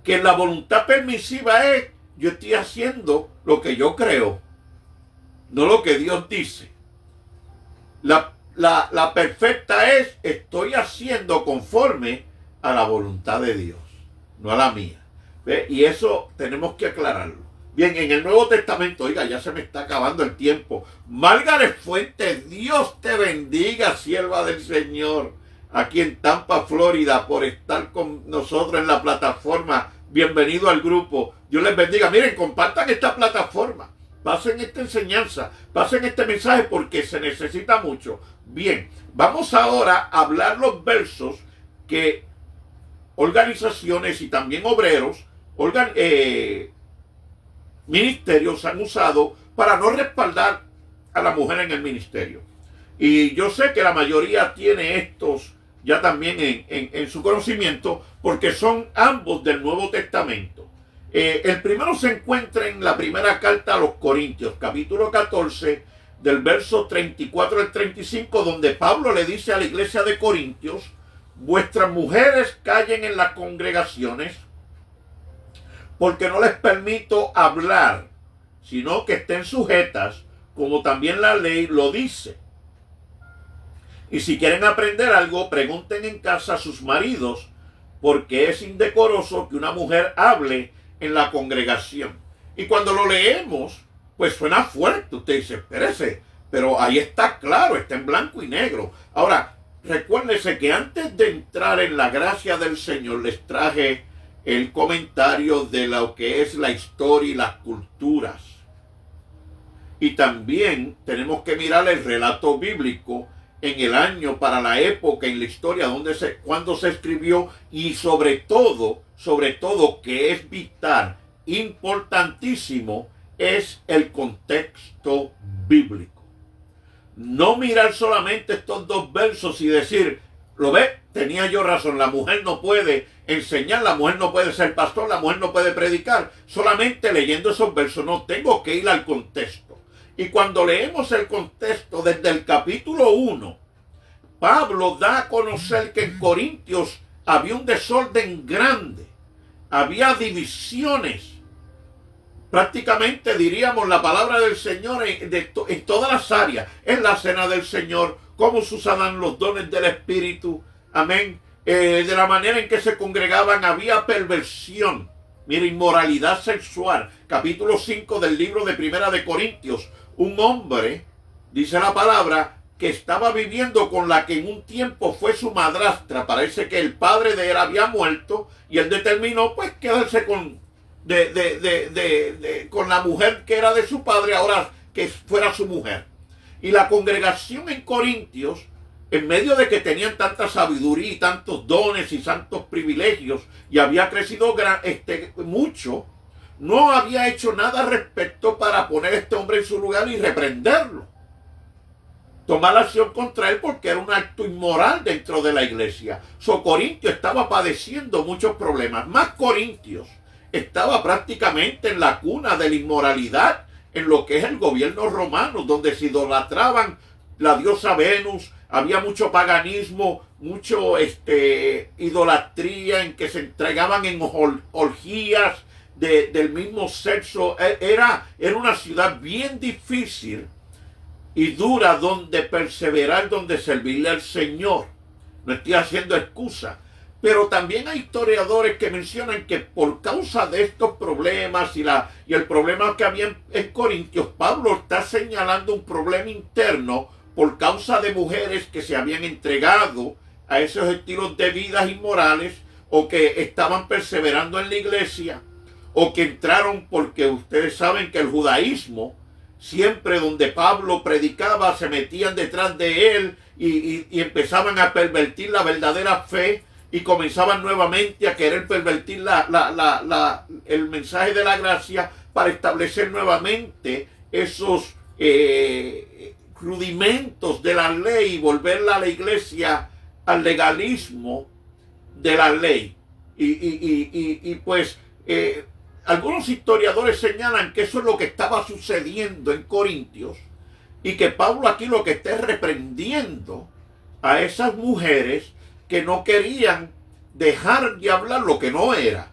Speaker 1: Que la voluntad permisiva es: yo estoy haciendo lo que yo creo, no lo que Dios dice. La perfecta es: estoy haciendo conforme a la voluntad de Dios, no a la mía. ¿Ve? Y eso tenemos que aclararlo. Bien, en el Nuevo Testamento, oiga, ya se me está acabando el tiempo. Margaret Fuentes, Dios te bendiga, sierva del Señor, aquí en Tampa, Florida, por estar con nosotros en la plataforma. Bienvenido al grupo. Dios les bendiga. Miren, compartan esta plataforma. Pasen esta enseñanza, pasen este mensaje porque se necesita mucho. Bien, vamos ahora a hablar los versos que organizaciones y también obreros, ministerios han usado para no respaldar a la mujer en el ministerio. Y yo sé que la mayoría tiene estos ya también en su conocimiento, porque son ambos del Nuevo Testamento. El primero se encuentra en la primera carta a los Corintios, capítulo 14, del verso 34 al 35, donde Pablo le dice a la iglesia de Corintios: vuestras mujeres callen en las congregaciones, porque no les permito hablar, sino que estén sujetas, como también la ley lo dice. Y si quieren aprender algo, pregunten en casa a sus maridos, porque es indecoroso que una mujer hable en la congregación. Y cuando lo leemos, pues suena fuerte. Usted dice: espérese, pero ahí está claro, está en blanco y negro. Ahora, recuérdense que antes de entrar en la gracia del Señor, les traje el comentario de lo que es la historia y las culturas. Y también tenemos que mirar el relato bíblico en el año, para la época, en la historia, cuando se escribió, y sobre todo, que es vital, importantísimo, es el contexto bíblico. No mirar solamente estos dos versos y decir, ¿lo ve? Tenía yo razón, la mujer no puede enseñar, la mujer no puede ser pastor, la mujer no puede predicar. Solamente leyendo esos versos, no, tengo que ir al contexto. Y cuando leemos el contexto desde el capítulo 1, Pablo da a conocer que en Corintios había un desorden grande, había divisiones. Prácticamente diríamos la palabra del Señor en todas las áreas, en la cena del Señor, cómo se usaban los dones del Espíritu, amén, de la manera en que se congregaban, había perversión, mira, inmoralidad sexual. Capítulo 5 del libro de Primera de Corintios, un hombre, dice la palabra, que estaba viviendo con la que en un tiempo fue su madrastra. Parece que el padre de él había muerto y él determinó pues quedarse con la mujer que era de su padre, ahora que fuera su mujer. Y la congregación en Corintios, en medio de que tenían tanta sabiduría y tantos dones y tantos privilegios, y había crecido mucho, no había hecho nada al respecto para poner a este hombre en su lugar y reprenderlo. Tomar acción contra él porque era un acto inmoral dentro de la iglesia. Corintios estaba padeciendo muchos problemas. Más Corintios estaba prácticamente en la cuna de la inmoralidad en lo que es el gobierno romano, donde se idolatraban la diosa Venus, había mucho paganismo, mucho idolatría, en que se entregaban en orgías del mismo sexo. Era una ciudad bien difícil y dura donde perseverar, donde servirle al Señor. No estoy haciendo excusa. Pero también hay historiadores que mencionan que por causa de estos problemas y el problema que había en Corintios, Pablo está señalando un problema interno por causa de mujeres que se habían entregado a esos estilos de vida inmorales, o que estaban perseverando en la iglesia, o que entraron, porque ustedes saben que el judaísmo, siempre donde Pablo predicaba, se metían detrás de él y empezaban a pervertir la verdadera fe, y comenzaban nuevamente a querer pervertir el mensaje de la gracia para establecer nuevamente esos rudimentos de la ley y volverla a la iglesia al legalismo de la ley. Algunos historiadores señalan que eso es lo que estaba sucediendo en Corintios, y que Pablo aquí lo que está es reprendiendo a esas mujeres que no querían dejar de hablar lo que no era.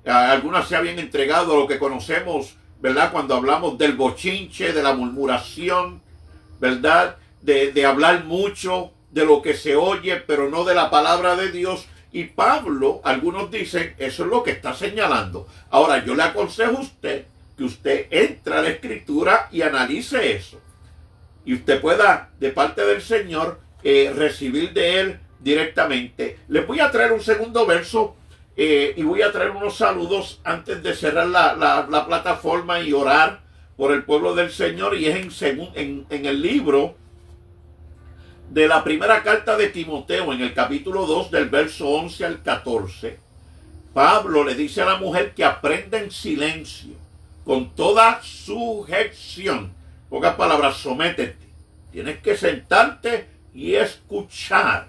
Speaker 1: Algunas se habían entregado a lo que conocemos, ¿verdad?, cuando hablamos del bochinche, de la murmuración, ¿verdad?, de hablar mucho de lo que se oye, pero no de la palabra de Dios. Y Pablo, algunos dicen, eso es lo que está señalando. Ahora, yo le aconsejo a usted que usted entre a la Escritura y analice eso, y usted pueda, de parte del Señor, recibir de él directamente. Les voy a traer un segundo verso y voy a traer unos saludos antes de cerrar la plataforma y orar por el pueblo del Señor. Y es en el libro de la primera carta de Timoteo, en el capítulo 2, del verso 11 al 14. Pablo le dice a la mujer que aprenda en silencio, con toda sujeción. Pocas palabras, sométete. Tienes que sentarte y escuchar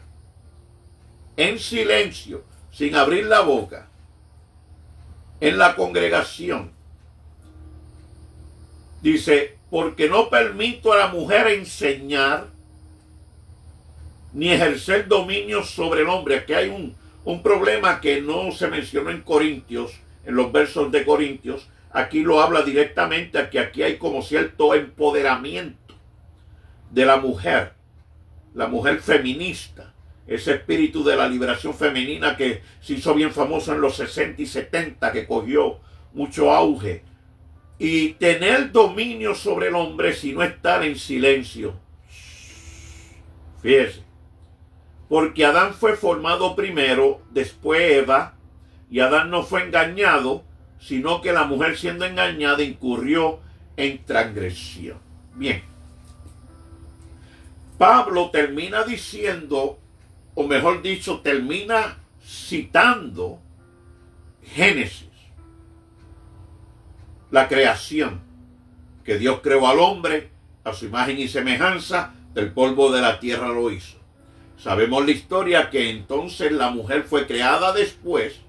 Speaker 1: en silencio, sin abrir la boca, en la congregación. Dice, porque no permito a la mujer enseñar ni ejercer dominio sobre el hombre. Aquí hay un problema que no se mencionó en Corintios, en los versos de Corintios. Aquí lo habla directamente, que aquí hay como cierto empoderamiento de la mujer feminista, ese espíritu de la liberación femenina que se hizo bien famoso en los 60 y 70, que cogió mucho auge. Y tener dominio sobre el hombre, si no estar en silencio. Fíjese, porque Adán fue formado primero, después Eva, y Adán no fue engañado, sino que la mujer, siendo engañada, incurrió en transgresión. Bien, Pablo termina diciendo, o mejor dicho, termina citando Génesis, la creación. que Dios creó al hombre a su imagen y semejanza, del polvo de la tierra lo hizo. Sabemos la historia que entonces la mujer fue creada después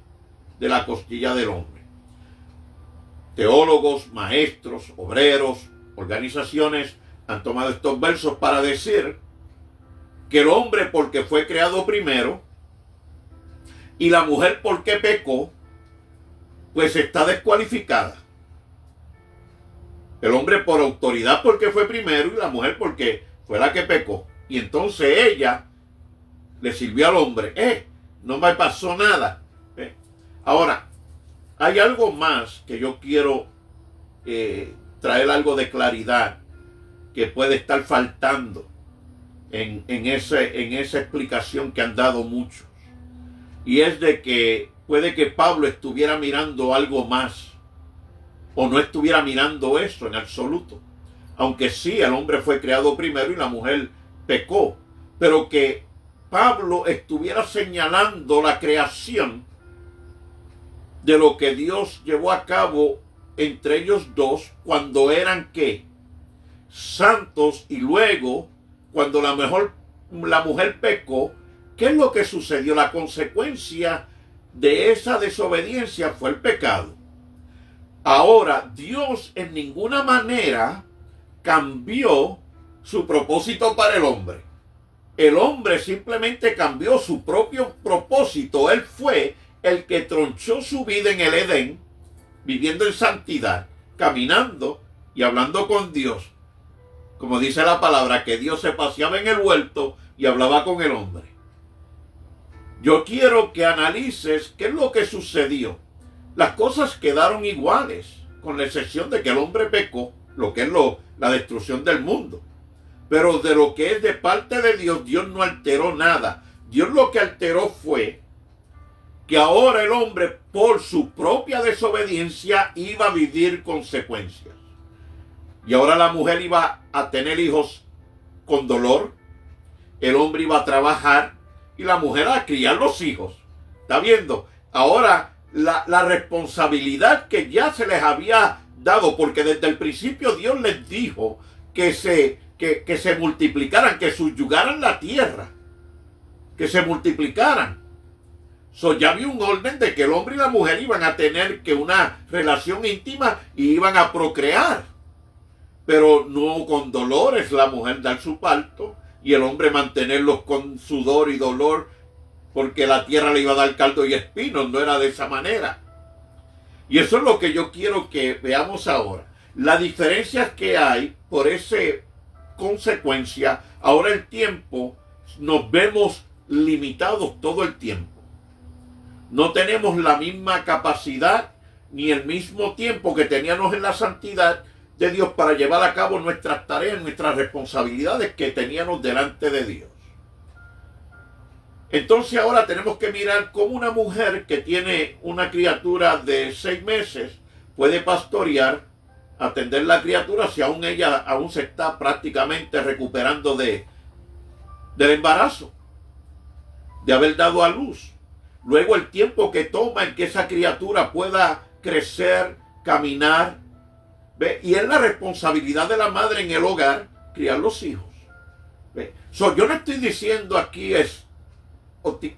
Speaker 1: de la costilla del hombre. Teólogos, maestros, obreros, organizaciones han tomado estos versos para decir que el hombre porque fue creado primero y la mujer porque pecó, pues está descualificada. El hombre por autoridad porque fue primero y la mujer porque fue la que pecó. Y entonces ella le sirvió al hombre. No me pasó nada. Ahora, hay algo más que yo quiero traer algo de claridad que puede estar faltando en esa explicación que han dado muchos. Y es de que puede que Pablo estuviera mirando algo más o no estuviera mirando eso en absoluto. Aunque sí, el hombre fue creado primero y la mujer pecó. Pero que Pablo estuviera señalando la creación de lo que Dios llevó a cabo entre ellos dos cuando eran ¿qué? Santos, y luego cuando la mujer pecó, ¿qué es lo que sucedió? La consecuencia de esa desobediencia fue el pecado. Ahora, Dios en ninguna manera cambió su propósito para el hombre. El hombre simplemente cambió su propio propósito. Él fue el que tronchó su vida en el Edén, viviendo en santidad, caminando y hablando con Dios. Como dice la palabra, que Dios se paseaba en el huerto y hablaba con el hombre. Yo quiero que analices qué es lo que sucedió. Las cosas quedaron iguales, con la excepción de que el hombre pecó, lo que es la destrucción del mundo. Pero de lo que es de parte de Dios, Dios no alteró nada. Dios lo que alteró fue que ahora el hombre, por su propia desobediencia, iba a vivir consecuencias. Y ahora la mujer iba a tener hijos con dolor, el hombre iba a trabajar y la mujer a criar los hijos. ¿Está viendo? Ahora la responsabilidad que ya se les había dado, porque desde el principio Dios les dijo que se multiplicaran, que subyugaran la tierra, que se multiplicaran. Ya había un orden de que el hombre y la mujer iban a tener que una relación íntima y iban a procrear. Pero no con dolores, la mujer dar su parto y el hombre mantenerlos con sudor y dolor, porque la tierra le iba a dar caldo y espinos. No era de esa manera. Y eso es lo que yo quiero que veamos ahora. Las diferencias que hay por esa consecuencia. Ahora el tiempo, nos vemos limitados todo el tiempo. No tenemos la misma capacidad ni el mismo tiempo que teníamos en la santidad de Dios para llevar a cabo nuestras tareas, nuestras responsabilidades que teníamos delante de Dios. Entonces ahora tenemos que mirar cómo una mujer que tiene una criatura de 6 meses puede pastorear, atender la criatura si ella aún se está prácticamente recuperando del embarazo, de haber dado a luz. Luego el tiempo que toma en que esa criatura pueda crecer, caminar. ¿Ve? Y es la responsabilidad de la madre en el hogar criar los hijos. ¿Ve? Yo no estoy diciendo aquí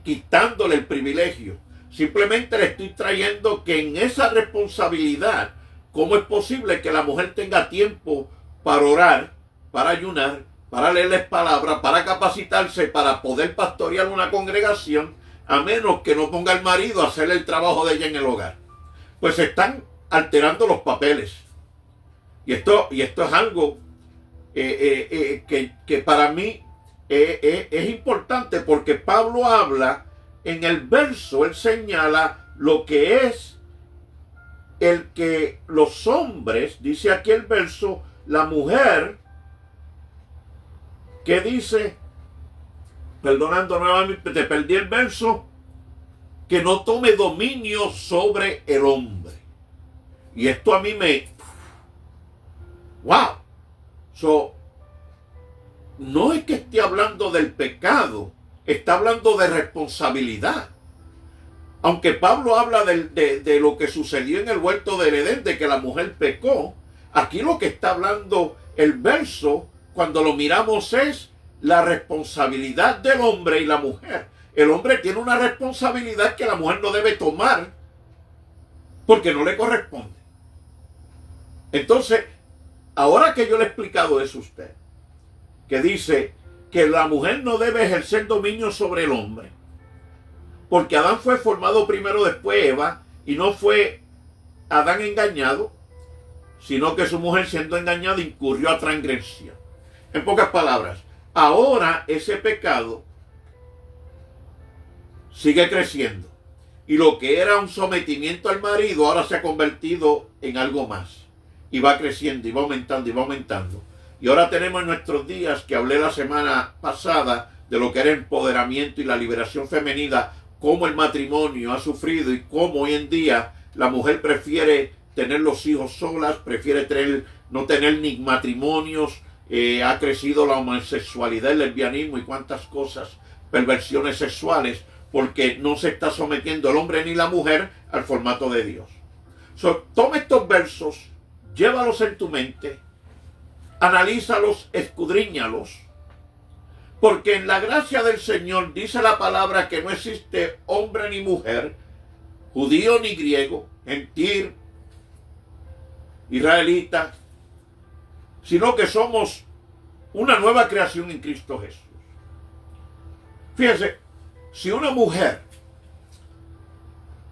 Speaker 1: quitándole el privilegio. Simplemente le estoy trayendo que en esa responsabilidad, ¿cómo es posible que la mujer tenga tiempo para orar, para ayunar, para leerles palabras, para capacitarse, para poder pastorear una congregación, a menos que no ponga al marido a hacer el trabajo de ella en el hogar? Pues se están alterando los papeles. Y esto es algo que para mí es importante, porque Pablo habla en el verso, él señala lo que es el que los hombres, dice aquí el verso, la mujer, que dice, perdonando nuevamente, te perdí el verso, que no tome dominio sobre el hombre. Y esto a mí ¡wow! No es que esté hablando del pecado, está hablando de responsabilidad. Aunque Pablo habla de lo que sucedió en el huerto del Edén, de que la mujer pecó, Aquí lo que está hablando el verso, cuando lo miramos, es la responsabilidad del hombre y la mujer. El hombre tiene una responsabilidad que la mujer no debe tomar porque no le corresponde. Entonces, ahora que yo le he explicado eso a usted, que dice que la mujer no debe ejercer dominio sobre el hombre, porque Adán fue formado primero, después Eva, y no fue Adán engañado, sino que su mujer, siendo engañada, incurrió a transgresión. En pocas palabras, ahora ese pecado sigue creciendo, y lo que era un sometimiento al marido ahora se ha convertido en algo más, y va creciendo, y va aumentando, y va aumentando. Y ahora tenemos en nuestros días, que hablé la semana pasada de lo que era el empoderamiento y la liberación femenina, cómo el matrimonio ha sufrido y cómo hoy en día la mujer prefiere tener los hijos solas, prefiere no tener ni matrimonios, ha crecido la homosexualidad, el lesbianismo y cuantas cosas, perversiones sexuales, porque no se está sometiendo el hombre ni la mujer al formato de Dios. Toma estos versos, llévalos en tu mente, analízalos, escudriñalos, porque en la gracia del Señor dice la palabra que no existe hombre ni mujer, judío ni griego, gentil, israelita, sino que somos una nueva creación en Cristo Jesús. Fíjense, si una mujer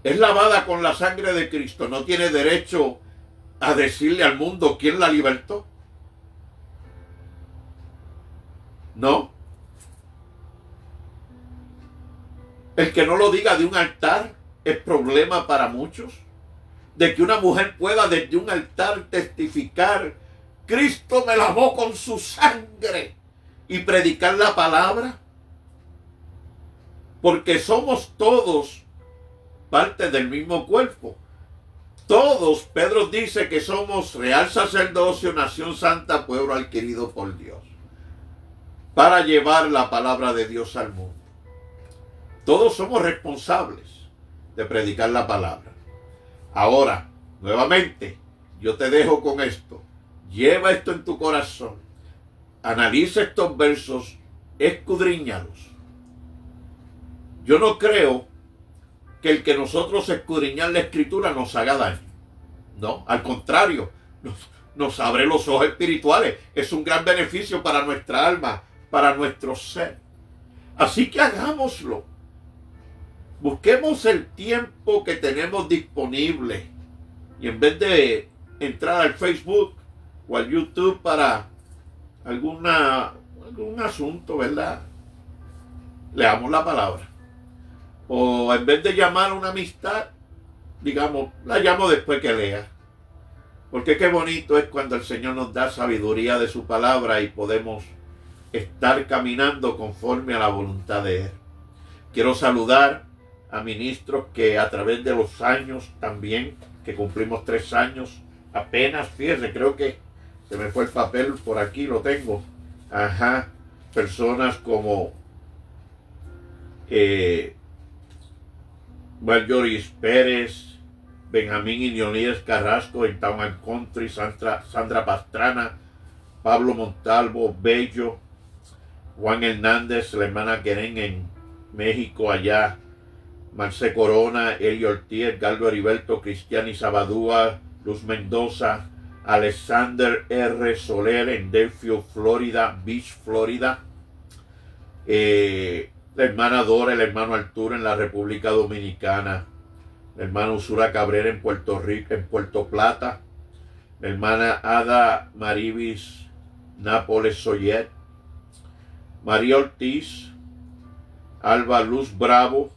Speaker 1: es lavada con la sangre de Cristo, ¿no tiene derecho a decirle al mundo quién la libertó? No. El que no lo diga de un altar es problema para muchos. De que una mujer pueda desde un altar testificar: Cristo me lavó con su sangre, y predicar la palabra. Porque somos todos parte del mismo cuerpo. Todos, Pedro dice que somos real sacerdocio, nación santa, pueblo adquirido por Dios, para llevar la palabra de Dios al mundo. Todos somos responsables de predicar la palabra. Ahora, nuevamente, yo te dejo con esto. Lleva esto en tu corazón. Analiza estos versos, escudriñalos. Yo no creo que el que nosotros escudriñar la Escritura nos haga daño. No, al contrario, nos abre los ojos espirituales. Es un gran beneficio para nuestra alma, para nuestro ser. Así que hagámoslo. Busquemos el tiempo que tenemos disponible, y en vez de entrar al Facebook o al YouTube para algún asunto, ¿verdad?, leamos la palabra. O en vez de llamar a una amistad, digamos, la llamo después que lea. Porque qué bonito es cuando el Señor nos da sabiduría de su palabra y podemos estar caminando conforme a la voluntad de Él. Quiero saludar a ministros que a través de los años también, que cumplimos 3 años apenas, fíjense, creo que se me fue el papel, por aquí lo tengo. Ajá, personas como Marjorie Pérez, Benjamín y Dionías Carrasco en Town and Country, Sandra Pastrana, Pablo Montalvo, Bello, Juan Hernández, la hermana Querén en México, allá, Marce Corona, Eli Ortiz, Galdo Heriberto, Cristiani Sabadúa, Luz Mendoza, Alexander R. Soler en Delphio, Florida, Beach, Florida, la hermana Dora, el hermano Arturo en la República Dominicana, la hermana Usura Cabrera en Puerto Rico, en Puerto Plata, la hermana Ada Maribis Nápoles Soyet, María Ortiz, Alba Luz Bravo,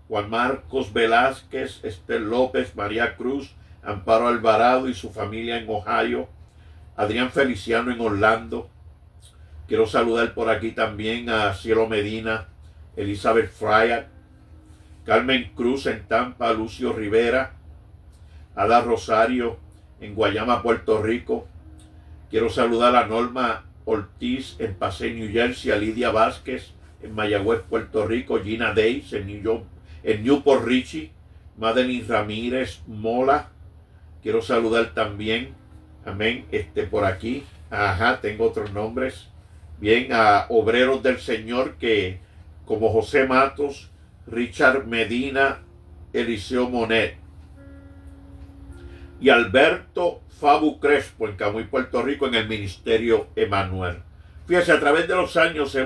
Speaker 1: Juan Marcos Velázquez, Esther López, María Cruz, Amparo Alvarado y su familia en Ohio, Adrián Feliciano en Orlando. Quiero saludar por aquí también a Cielo Medina, Elizabeth Fryer, Carmen Cruz en Tampa, Lucio Rivera, Ada Rosario en Guayama, Puerto Rico. Quiero saludar a Norma Ortiz en Pasay, New Jersey, a Lidia Vázquez en Mayagüez, Puerto Rico, Gina Days en Newport Richie, Madeline Ramírez Mola. Quiero saludar también Amén. Por aquí. Ajá, tengo otros nombres. Bien, a obreros del Señor que, como José Matos, Richard Medina, Eliseo Monet y Alberto Fabu Crespo en Camuy, Puerto Rico, en el Ministerio Emanuel. Fíjese, a través de los años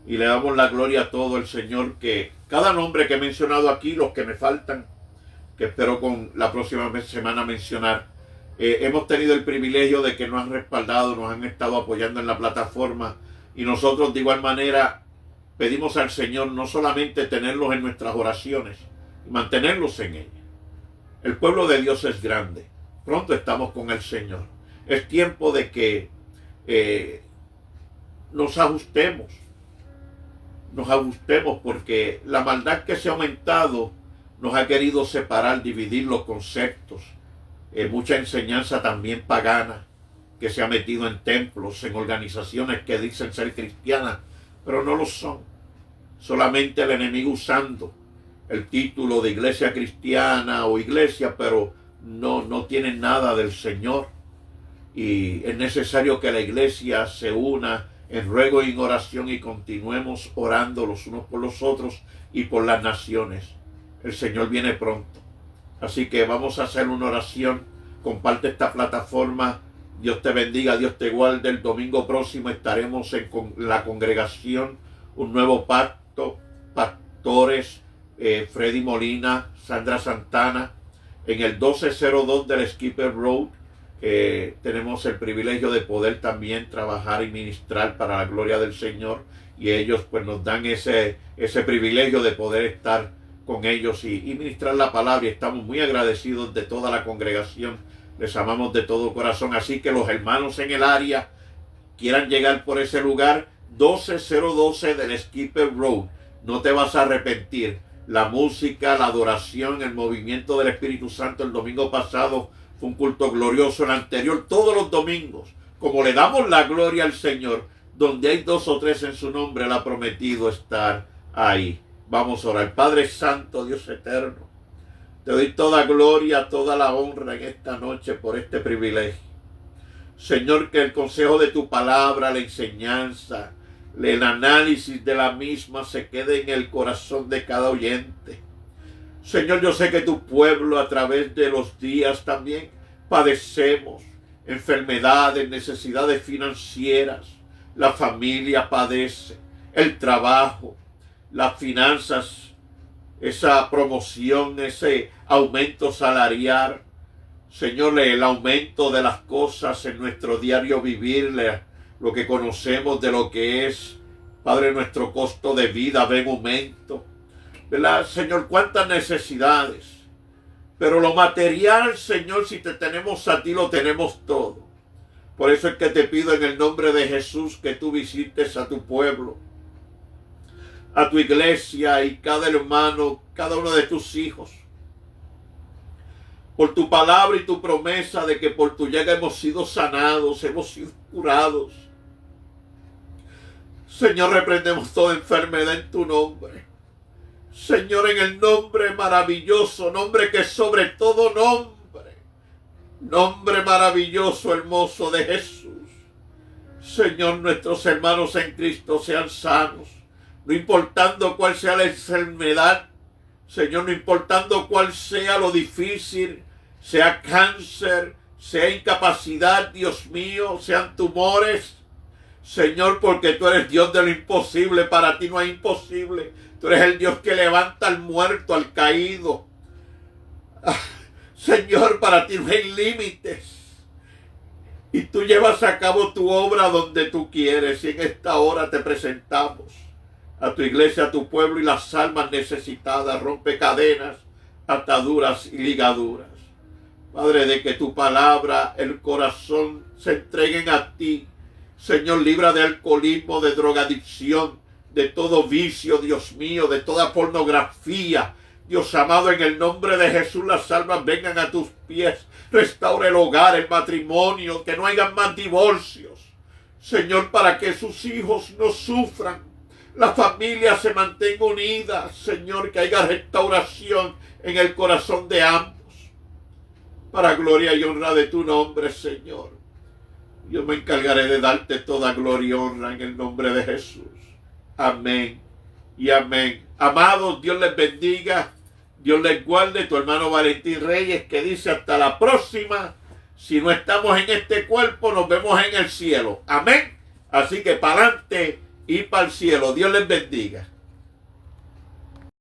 Speaker 1: y le damos la gloria a todo el Señor, que cada nombre que he mencionado aquí, los que me faltan, que espero con la próxima semana mencionar, hemos tenido el privilegio de que nos han respaldado, nos han estado apoyando en la plataforma, y nosotros de igual manera pedimos al Señor no solamente tenerlos en nuestras oraciones y mantenerlos en ellas. El pueblo de Dios es grande. Pronto estamos con el Señor. Es tiempo de que nos ajustemos porque la maldad que se ha aumentado nos ha querido separar, dividir los conceptos. Mucha enseñanza también pagana que se ha metido en templos, en organizaciones que dicen ser cristianas, pero no lo son. Solamente el enemigo usando el título de iglesia cristiana o iglesia, pero no tienen nada del Señor. Y es necesario que la iglesia se una en ruego y en oración y continuemos orando los unos por los otros y por las naciones. El Señor viene pronto. Así que vamos a hacer una oración. Comparte esta plataforma. Dios te bendiga, Dios te guarde. El domingo próximo estaremos en la congregación Un Nuevo Pacto, pastores Freddy Molina, Sandra Santana, en el 1202 del Skipper Road. Tenemos el privilegio de poder también trabajar y ministrar para la gloria del Señor, y ellos pues nos dan ese privilegio de poder estar con ellos y ministrar la palabra, y estamos muy agradecidos de toda la congregación. Les amamos de todo corazón. Así que los hermanos en el área quieran llegar por ese lugar, 12012 del Skipper Road, no te vas a arrepentir. La música, la adoración, el movimiento del Espíritu Santo el domingo pasado fue un culto glorioso. El anterior, todos los domingos, como le damos la gloria al Señor, donde hay 2 o 3 en su nombre, Él ha prometido estar ahí. Vamos a orar. Padre Santo, Dios eterno, te doy toda gloria, toda la honra en esta noche por este privilegio. Señor, que el consejo de tu palabra, la enseñanza, el análisis de la misma se quede en el corazón de cada oyente. Señor, yo sé que tu pueblo a través de los días también padecemos enfermedades, necesidades financieras. La familia padece, el trabajo, las finanzas, esa promoción, ese aumento salarial. Señor, el aumento de las cosas en nuestro diario vivir, lo que conocemos de lo que es, Padre, nuestro costo de vida ve en aumento, ¿verdad? Señor, cuántas necesidades, pero lo material, Señor, si te tenemos a ti, lo tenemos todo. Por eso es que te pido en el nombre de Jesús que tú visites a tu pueblo, a tu iglesia y cada hermano, cada uno de tus hijos. Por tu palabra y tu promesa de que por tu llaga hemos sido sanados, hemos sido curados. Señor, reprendemos toda enfermedad en tu nombre. Señor, en el nombre maravilloso, nombre que sobre todo nombre maravilloso, hermoso de Jesús. Señor, nuestros hermanos en Cristo sean sanos, no importando cuál sea la enfermedad. Señor, no importando cuál sea lo difícil, sea cáncer, sea incapacidad, Dios mío, sean tumores. Señor, porque tú eres Dios de lo imposible, para ti no hay imposible. Tú eres el Dios que levanta al muerto, al caído. Señor, para ti no hay límites. Y tú llevas a cabo tu obra donde tú quieres. Y en esta hora te presentamos a tu iglesia, a tu pueblo y las almas necesitadas. Rompe cadenas, ataduras y ligaduras. Padre, de que tu palabra, el corazón se entreguen a ti. Señor, libra de alcoholismo, de drogadicción, de todo vicio, Dios mío, de toda pornografía. Dios amado, en el nombre de Jesús, las almas vengan a tus pies. Restaura el hogar, el matrimonio, que no haya más divorcios. Señor, para que sus hijos no sufran. La familia se mantenga unida. Señor, que haya restauración en el corazón de ambos. para gloria y honra de tu nombre, Señor. Yo me encargaré de darte toda gloria y honra en el nombre de Jesús. Amén y amén. Amados, Dios les bendiga, Dios les guarde. Tu hermano Valentín Reyes, que dice hasta la próxima. Si no estamos en este cuerpo, nos vemos en el cielo. Amén. Así que para adelante y para el cielo. Dios les bendiga.